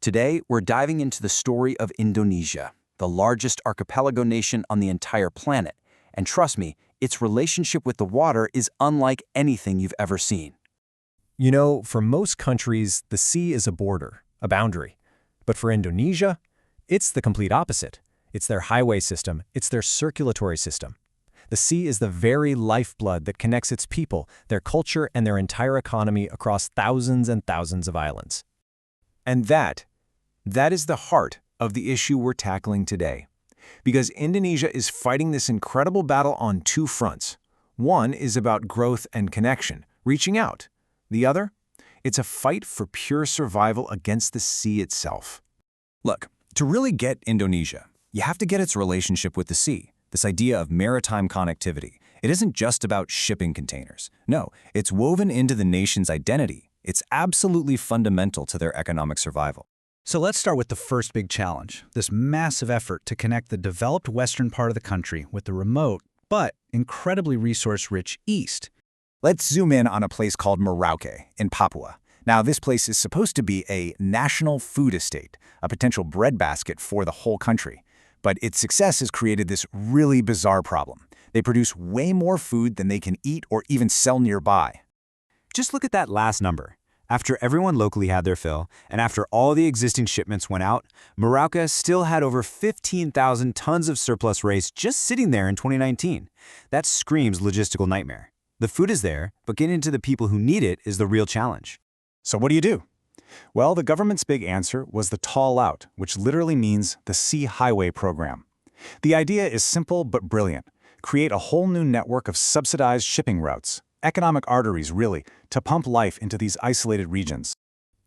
Today, we're diving into the story of Indonesia, the largest archipelago nation on the entire planet. And trust me, its relationship with the water is unlike anything you've ever seen. You know, for most countries, the sea is a border, a boundary. But for Indonesia, it's the complete opposite. It's their highway system, it's their circulatory system. The sea is the very lifeblood that connects its people, their culture, and their entire economy across thousands and thousands of islands. And that is the heart of the issue we're tackling today. Because Indonesia is fighting this incredible battle on two fronts. One is about growth and connection, reaching out. The other? It's a fight for pure survival against the sea itself. Look, to really get Indonesia, you have to get its relationship with the sea, this idea of maritime connectivity. It isn't just about shipping containers. No, it's woven into the nation's identity. It's absolutely fundamental to their economic survival. So let's start with the first big challenge, this massive effort to connect the developed western part of the country with the remote, but incredibly resource-rich east. Let's zoom in on a place called Merauke in Papua. Now, this place is supposed to be a national food estate, a potential breadbasket for the whole country. But its success has created this really bizarre problem. They produce way more food than they can eat or even sell nearby. Just look at that last number. After everyone locally had their fill, and after all the existing shipments went out, Merauke still had over 15,000 tons of surplus rice just sitting there in 2019. That screams logistical nightmare. The food is there, but getting it to the people who need it is the real challenge. So what do you do? Well, the government's big answer was the Tall Out, which literally means the Sea Highway program. The idea is simple but brilliant. Create a whole new network of subsidized shipping routes, economic arteries really, to pump life into these isolated regions.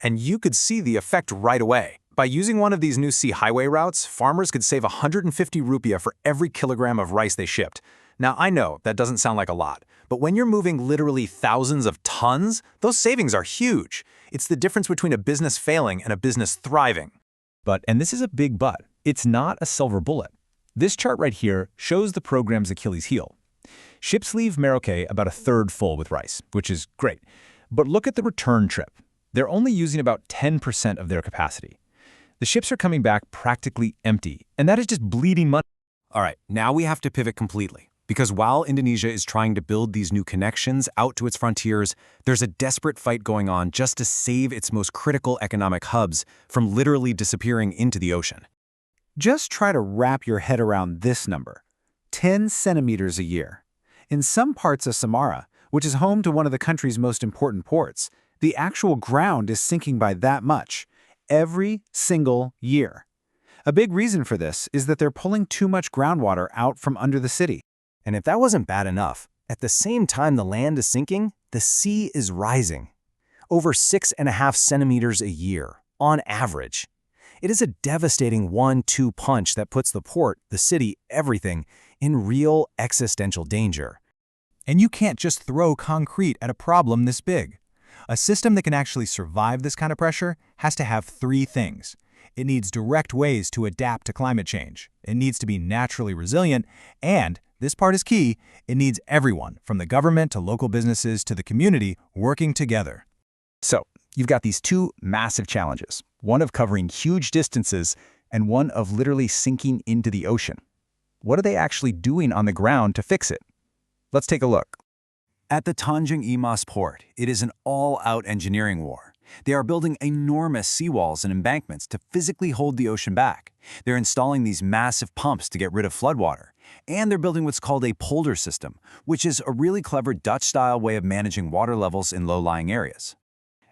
And you could see the effect right away. By using one of these new Sea Highway routes, farmers could save 150 rupiah for every kilogram of rice they shipped. Now, I know that doesn't sound like a lot, but when you're moving literally thousands of tons, those savings are huge. It's the difference between a business failing and a business thriving. And this is a big but, it's not a silver bullet. This chart right here shows the program's Achilles heel. Ships leave Merauke about a third full with rice, which is great. But look at the return trip. They're only using about 10% of their capacity. The ships are coming back practically empty, and that is just bleeding money. All right, now we have to pivot completely. Because while Indonesia is trying to build these new connections out to its frontiers, there's a desperate fight going on just to save its most critical economic hubs from literally disappearing into the ocean. Just try to wrap your head around this number, 10 centimeters a year. In some parts of Semarang, which is home to one of the country's most important ports, the actual ground is sinking by that much, every single year. A big reason for this is that they're pulling too much groundwater out from under the city. And if that wasn't bad enough, at the same time the land is sinking, the sea is rising. Over 6.5 centimeters a year, on average. It is a devastating 1-2 punch that puts the port, the city, everything, in real existential danger. And you can't just throw concrete at a problem this big. A system that can actually survive this kind of pressure has to have three things. It needs direct ways to adapt to climate change. It needs to be naturally resilient, and this part is key, it needs everyone, from the government to local businesses to the community, working together. So, you've got these two massive challenges, one of covering huge distances and one of literally sinking into the ocean. What are they actually doing on the ground to fix it? Let's take a look. At the Tanjung Emas Port, it is an all-out engineering war. They are building enormous seawalls and embankments to physically hold the ocean back. They're installing these massive pumps to get rid of floodwater. And they're building what's called a polder system, which is a really clever Dutch-style way of managing water levels in low-lying areas.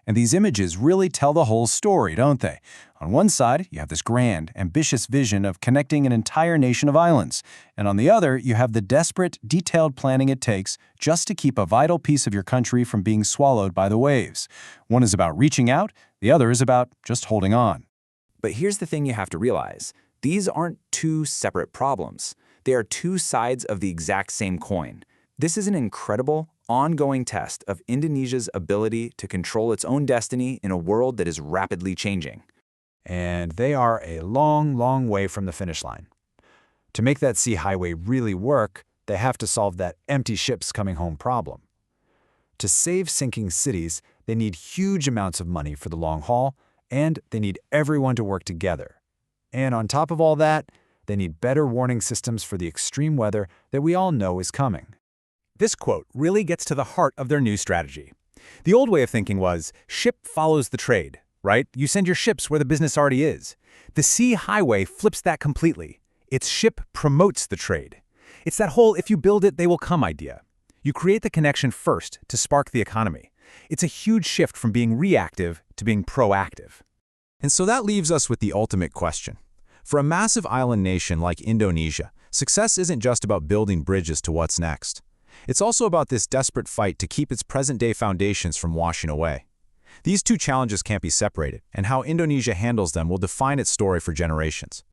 And these images really tell the whole story, don't they? On one side, you have this grand, ambitious vision of connecting an entire nation of islands. And on the other, you have the desperate, detailed planning it takes just to keep a vital piece of your country from being swallowed by the waves. One is about reaching out, the other is about just holding on. But here's the thing you have to realize. These aren't two separate problems. They are two sides of the exact same coin. This is an incredible, ongoing test of Indonesia's ability to control its own destiny in a world that is rapidly changing. And they are a long, long way from the finish line. To make that sea highway really work, they have to solve that empty ships coming home problem. To save sinking cities, they need huge amounts of money for the long haul And they need everyone to work together. And on top of all that, they need better warning systems for the extreme weather that we all know is coming. This quote really gets to the heart of their new strategy. The old way of thinking was, ship follows the trade, right? You send your ships where the business already is. The Sea Highway flips that completely. Its ship promotes the trade. It's that whole if you build it, they will come idea. You create the connection first to spark the economy. It's a huge shift from being reactive to being proactive. And so that leaves us with the ultimate question. For a massive island nation like Indonesia, success isn't just about building bridges to what's next. It's also about this desperate fight to keep its present-day foundations from washing away. These two challenges can't be separated, and how Indonesia handles them will define its story for generations.